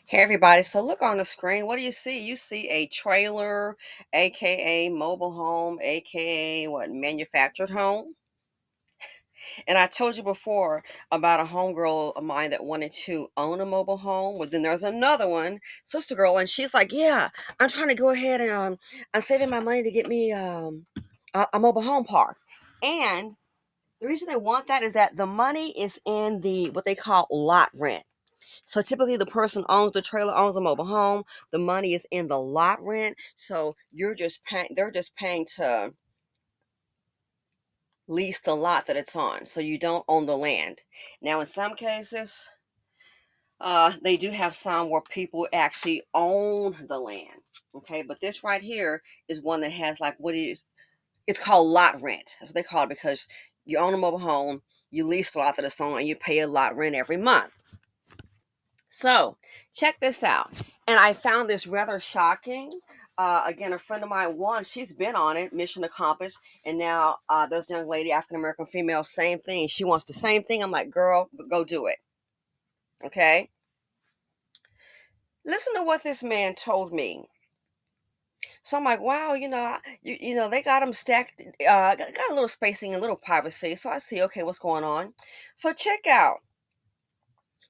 Hey everybody, so look on the screen. What do you see? You see a trailer, aka mobile home, aka what, manufactured home. And I told you before about a homegirl of mine that wanted to own a mobile home. Well, then there's another one, sister girl, and she's like, "Yeah, I'm trying to go ahead and I'm saving my money to get me a mobile home park." And the reason they want that is that the money is in the what they call lot rent. So typically, the person owns the trailer, owns a mobile home. The money is in the lot rent. So you're just paying. They're just paying to lease the lot that it's on. So you don't own the land. Now, in some cases, they do have some where people actually own the land. Okay, but this right here is one that has like what is it's called lot rent. That's what they call it because you own a mobile home, you lease the lot that it's on, and you pay a lot rent every month. So, check this out. And I found this rather shocking. Again, a friend of mine, one, she's been on it, mission accomplished. And now, this young lady, African American female, same thing. She wants the same thing. I'm like, girl, go do it. Okay. Listen to what this man told me. So I'm like, wow, they got them stacked, got a little spacing, a little privacy. So I see, okay, what's going on? So check out.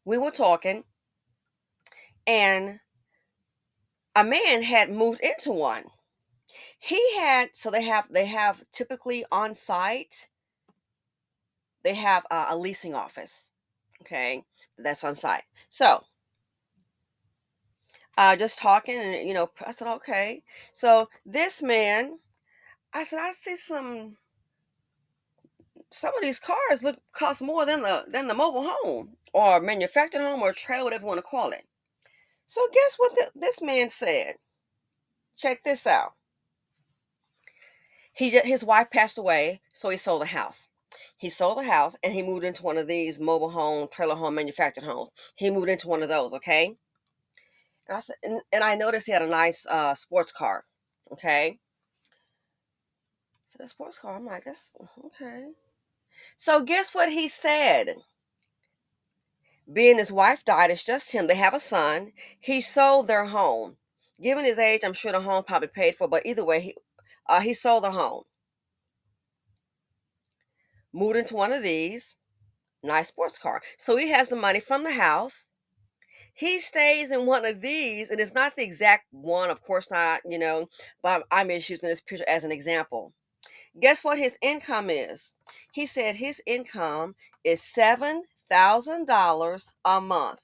We were talking, and a man had moved into one. He had so they have typically on site, they have a leasing office. Okay, that's on site. So just talking, and I said, okay. So this man, I said, I see some of these cars look cost more than the mobile home or manufactured home or trailer, whatever you want to call it. So guess what this man said? Check this out. His wife passed away, so he sold the house. He sold the house and he moved into one of these mobile home, trailer home, manufactured homes. He moved into one of those, okay? And I said, and I noticed he had a nice sports car, okay? So the sports car, I'm like, that's okay. So guess what he said? Being his wife died, it's just him. They have a son. He sold their home. Given his age, I'm sure the home probably paid for, but either way, he sold the home, moved into one of these nice sports car. So he has the money from the house. He stays in one of these, and it's not the exact one, of course not, but I'm just using this picture as an example. Guess what his income is? He said his income is $7,000 a month.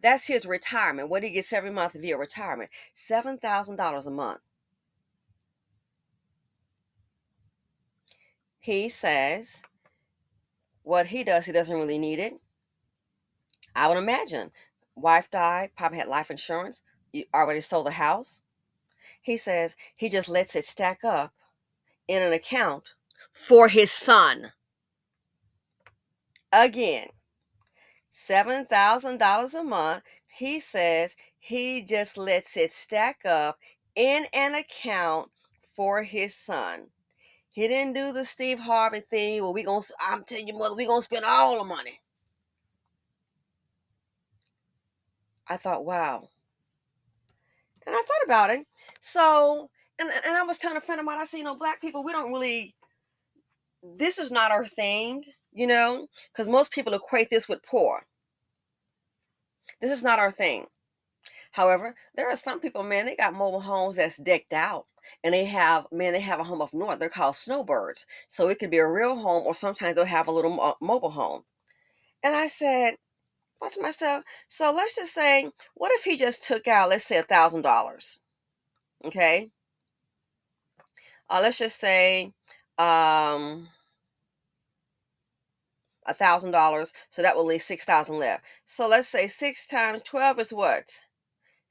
That's his retirement. What he gets every month via retirement. $7,000 a month. He says what he does, he doesn't really need it. I would imagine. Wife died, probably had life insurance. You already sold the house. He says he just lets it stack up in an account for his son. Again, $7,000 a month. He says he just lets it stack up in an account for his son. He didn't do the Steve Harvey thing. Well, I'm telling you, mother, we gonna spend all the money. I thought, wow. And I thought about it. So, and I was telling a friend of mine, I said, black people, we don't really, this is not our thing, because most people equate this with poor. This is not our thing. However, there are some people, man, they got mobile homes that's decked out. And they have a home up north. They're called snowbirds. So it could be a real home, or sometimes they'll have a little mobile home. And I said, thought to myself, so let's just say, what if he just took out, let's say, $1,000? Okay. Let's just say, um, $1,000. So that will leave 6,000 left. So let's say 6 times 12 is what?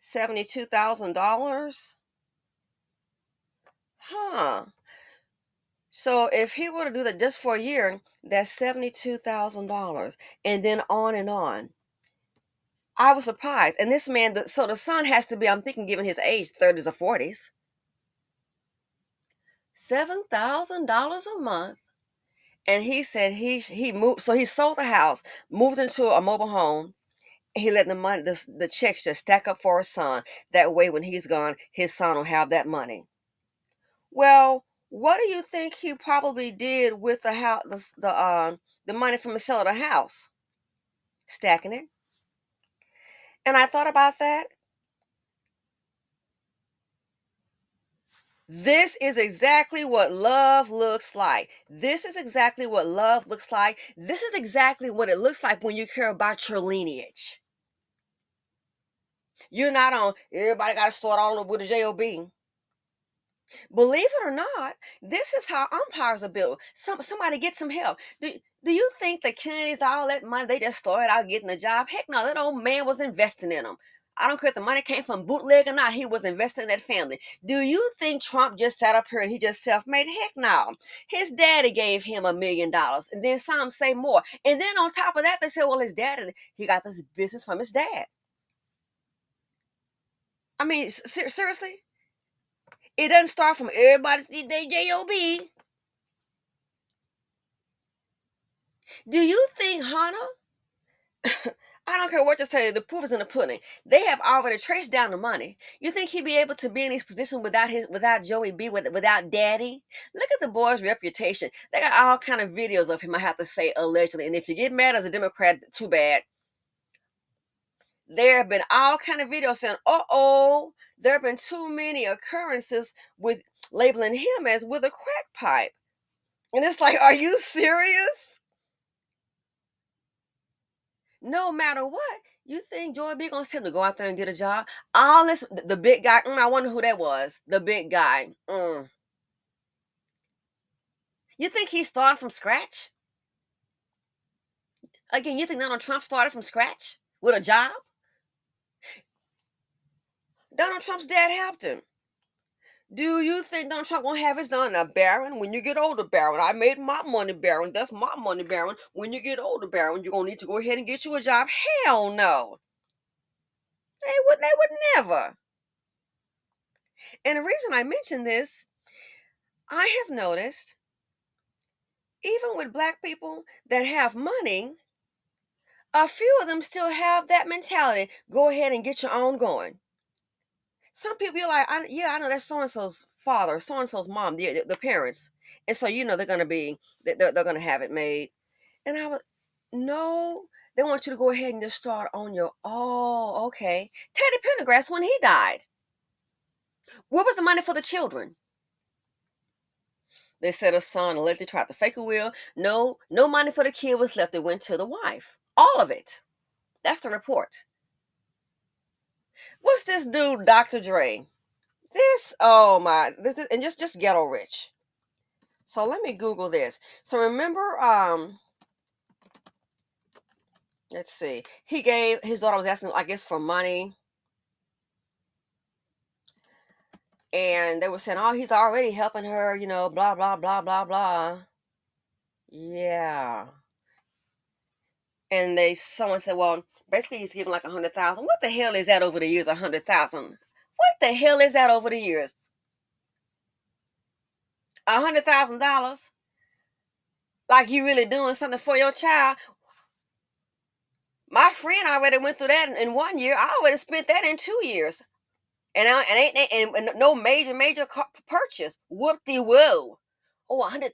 $72,000. Huh. So if he were to do that just for a year, that's $72,000, and then on and on. I was surprised. And this man, so the son has to be, I'm thinking, given his age, 30s or 40s. $7,000 a month. And he said he moved, so he sold the house, moved into a mobile home, He letting the checks just stack up for his son. That way, when he's gone, his son will have that money. Well, what do you think he probably did with the house, the money from the sale of the house? Stacking it. And I thought about that. This is exactly what love looks like. This is exactly what love looks like. This is exactly what it looks like when you care about your lineage. You're not on, everybody got to start all over with a JOB. Believe it or not, this is how umpires are built. Somebody get some help. Do you think the Kennedys, all that money, they just started out getting a job? Heck no, that old man was investing in them. I don't care if the money came from bootleg or not, he was investing in that family. Do you think Trump just sat up here and he just self-made? Heck no. His daddy gave him $1 million. And then some say more. And then on top of that, they said, well, his daddy, he got this business from his dad. I mean, seriously? It doesn't start from everybody's they JOB. Do you think Hannah? I don't care what you say. The proof is in the pudding. They have already traced down the money. You think he'd be able to be in his position without Joey B, without Daddy? Look at the boy's reputation. They got all kind of videos of him. I have to say allegedly. And if you get mad as a Democrat, too bad. There have been all kind of videos saying, there have been too many occurrences with labeling him as with a crack pipe. And it's like, are you serious? No matter what, you think Joy B gonna tell him to go out there and get a job? All this, the big guy. I wonder who that was. The big guy. You think he started from scratch? Again, you think Donald Trump started from scratch with a job? Donald Trump's dad helped him. Do you think Donald Trump won't have his son? Now, Barron, when you get older, Barron, I made my money, Barron. That's my money, Barron. When you get older, Barron, you're gonna need to go ahead and get you a job. Hell no. They would never. And the reason I mention this, I have noticed, even with black people that have money, a few of them still have that mentality. Go ahead and get your own going. Some people, you're like, I know that's so and so's father, so and so's mom, the parents, and so they're gonna be, they're gonna have it made. And I was, no, they want you to go ahead and just start on your. Oh, okay. Teddy Pendergrass, when he died, what was the money for the children? They said a son allegedly tried to fake a will. No, no money for the kid was left. It went to the wife. All of it. That's the report. What's this dude, Dr. Dre? Oh my, and just ghetto rich. So let me Google this. So remember, let's see. He gave his daughter was asking, I guess, for money, and they were saying, oh, he's already helping her, blah blah blah blah blah. Yeah. And someone said, well, basically he's giving like 100,000. What the hell is that over the years? 100,000. What the hell is that over the years? $100,000. Like you really doing something for your child? My friend already went through that in 1 year. I already spent that in 2 years, and no major purchase. Whoop-de-whoa. Oh, $100,000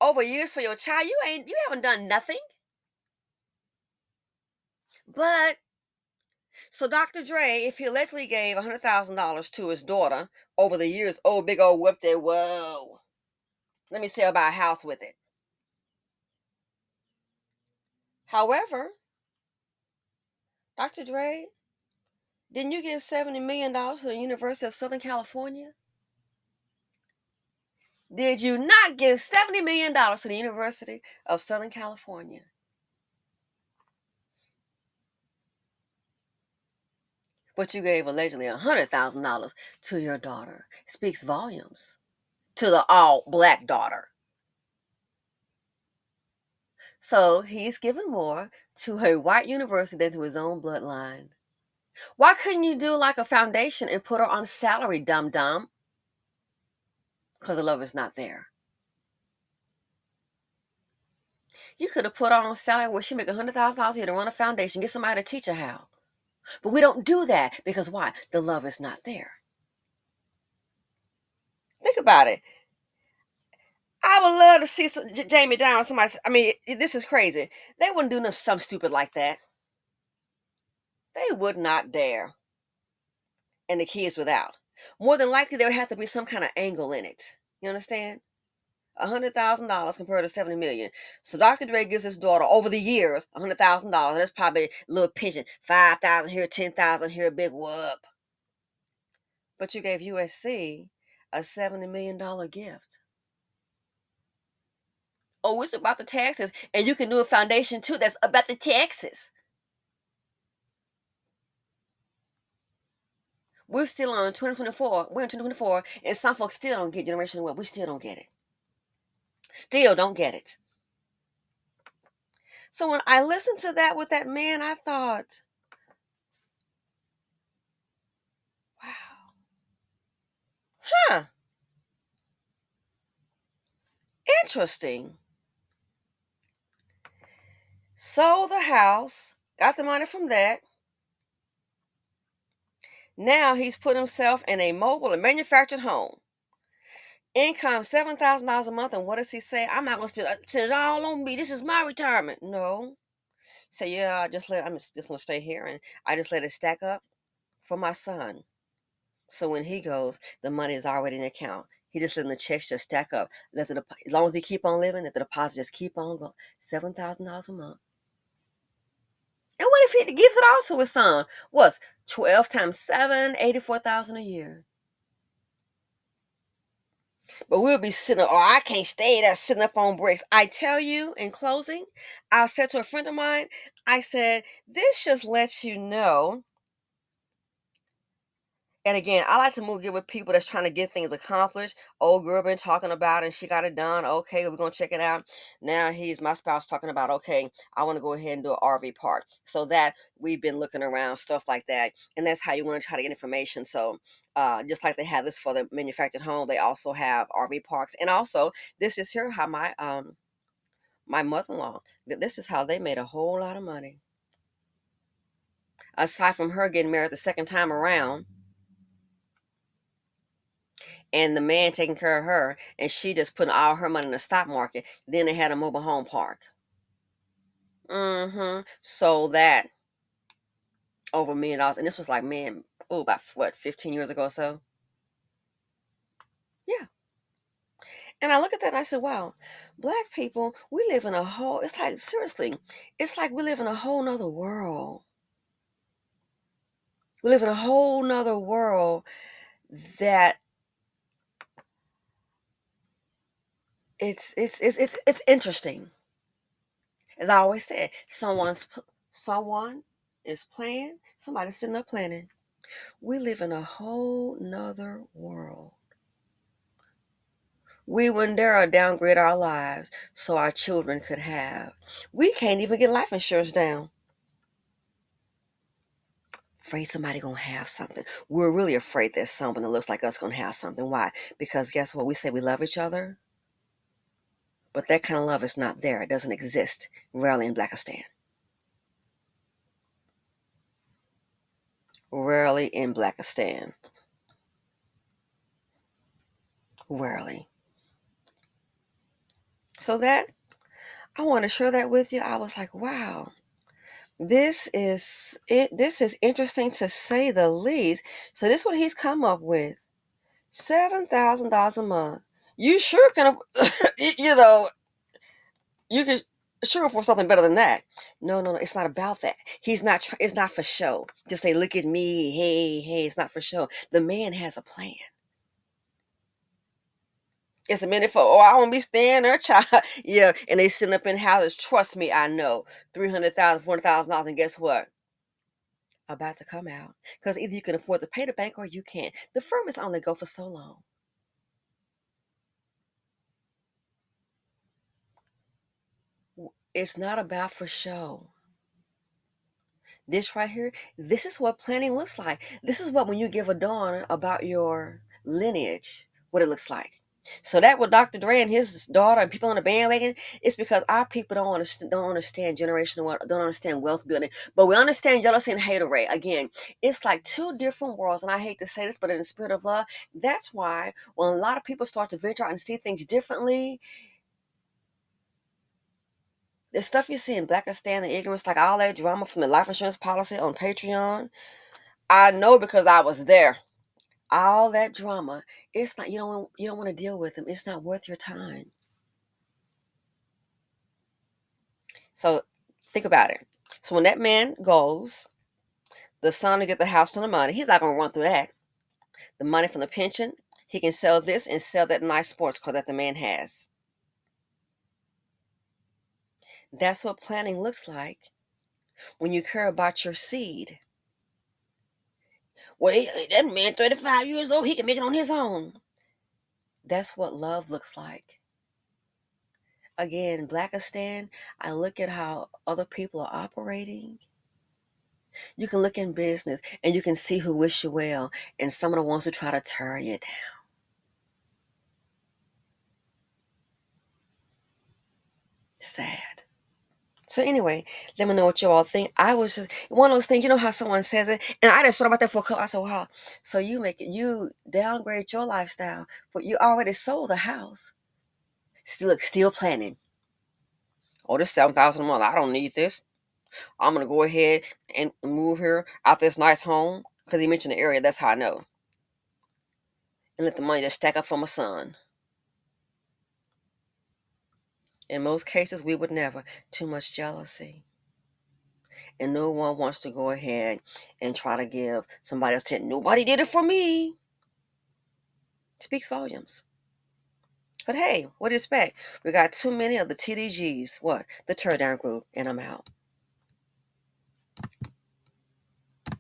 over years for your child. You haven't done nothing. But so Dr. Dre, if he allegedly gave $100,000 to his daughter over the years, oh, big old whoop-de-whoa. Let me say about a house with it. However, Dr. Dre, didn't you give $70 million to the University of Southern California? Did you not give $70 million to the University of Southern California? But you gave allegedly $100,000 to your daughter. Speaks volumes to the all black daughter. So he's given more to a white university than to his own bloodline. Why couldn't you do like a foundation and put her on salary, dum dum? Because the love is not there. You could have put her on a salary where she make $100,000 a year to run a foundation, get somebody to teach her how. But we don't do that because why? The love is not there. Think about it. I would love to see Jamie down with somebody. I mean, this is crazy. They wouldn't do something stupid like that. They would not dare. And the kids without. More than likely, there would have to be some kind of angle in it. You understand? $100,000 compared to 70 million. So Dr. Dre gives his daughter over the years $100,000. That's probably a little pension, 5,000 here, 10,000 here, a big whoop. But you gave USC a $70 million gift. Oh, it's about the taxes, and you can do a foundation too that's about the taxes. We're still on 2024. We're in 2024, and some folks still don't get generational wealth. We still don't get it. Still don't get it. So when I listened to that with that man, I thought, wow, huh, interesting. Sold the house, got the money from that. Now he's put himself in a mobile and manufactured home. Income $7,000 a month, and what does he say? I'm not gonna spend it all on me. This is my retirement. No, say yeah. I'm just gonna stay here, and I just let it stack up for my son. So when he goes, the money is already in the account. He just letting the checks just stack up. As long as he keep on living, let the deposit just keep on going. $7,000 a month. And what if he gives it all to his son? What's 12 times 7, 84,000 a year. But we'll be sitting up, oh, I can't stay there sitting up on bricks. I tell you, in closing, I said to a friend of mine, I said, this just lets you know. And again, I like to get with people that's trying to get things accomplished. Old girl been talking about it and she got it done. Okay, we're gonna check it out. Now he's my spouse talking about, okay, I want to go ahead and do an RV park. So that we've been looking around, stuff like that. And that's how you want to try to get information. So just like they have this for the manufactured home, they also have RV parks. And also, this is here how my mother-in-law, this is how they made a whole lot of money. Aside from her getting married the second time around, and the man taking care of her, and she just putting all her money in the stock market. Then they had a mobile home park. Sold that over $1 million, and this was like, man, oh, about what, 15 years ago or so. Yeah. And I look at that and I said, wow, black people, we live in a whole, it's like, seriously, it's like we live in a whole nother world. We live in a whole nother world that it's interesting. As I always said, someone is playing, somebody's sitting up planning. We live in a whole nother world. We wouldn't dare downgrade our lives so our children could have. We can't even get life insurance down. Afraid somebody gonna have something. We're really afraid that someone that looks like us gonna have something. Why? Because guess what? We say we love each other, but that kind of love is not there. It doesn't exist. Rarely in Blackistan. Rarely in Blackistan. Rarely. So that I want to share that with you. I was like, wow, this is it. This is interesting to say the least. So this is what he's come up with: $7,000 a month. You sure can, you know, you can sure afford something better than that. No, no, no. It's not about that. He's not. It's not for show. Just say, look at me. Hey, hey. It's not for show. The man has a plan. It's a minute for, oh, I won't be staying there, child. Yeah, and they sitting up in houses. Trust me, I know. $300,000, $400,000, and guess what? About to come out. Because either you can afford to pay the bank or you can't. The firm is only go for so long. It's not about for show. This right here, this is what planning looks like. This is what when you give a darn about your lineage, what it looks like. So that with Dr. Dre and his daughter and people on the bandwagon, it's because our people don't understand generational wealth, don't understand wealth building, but we understand jealousy and haterade. Again, it's like two different worlds, and I hate to say this, but in the spirit of love, that's why when a lot of people start to venture out and see things differently, the stuff you see in Blackistan, the ignorance, like all that drama from the life insurance policy on Patreon, I know because I was there. All that drama, it's not, you don't want to deal with them. It's not worth your time. So think about it. So when that man goes, the son to get the house and the money, he's not going to run through that. The money from the pension, he can sell this and sell that nice sports car that the man has. That's what planning looks like when you care about your seed. Well, that man, 35 years old, he can make it on his own. That's what love looks like. Again, Blackistan, I look at how other people are operating. You can look in business and you can see who wish you well and some of the ones who try to tear you down. Sad. So anyway, let me know what you all think. I was just one of those things, you know how someone says it, and I just thought about that for a couple. I said, wow. So you downgrade your lifestyle, but you already sold the house. Still planning. Oh, this 7,000 a month. I don't need this. I'm gonna go ahead and move here out this nice home because he mentioned the area. That's how I know. And let the money just stack up for my son. In most cases, we would never. Too much jealousy. And no one wants to go ahead and try to give somebody else 10. Nobody did it for me. It speaks volumes. But hey, what do you expect? We got too many of the TDGs. What? The teardown group. And I'm out.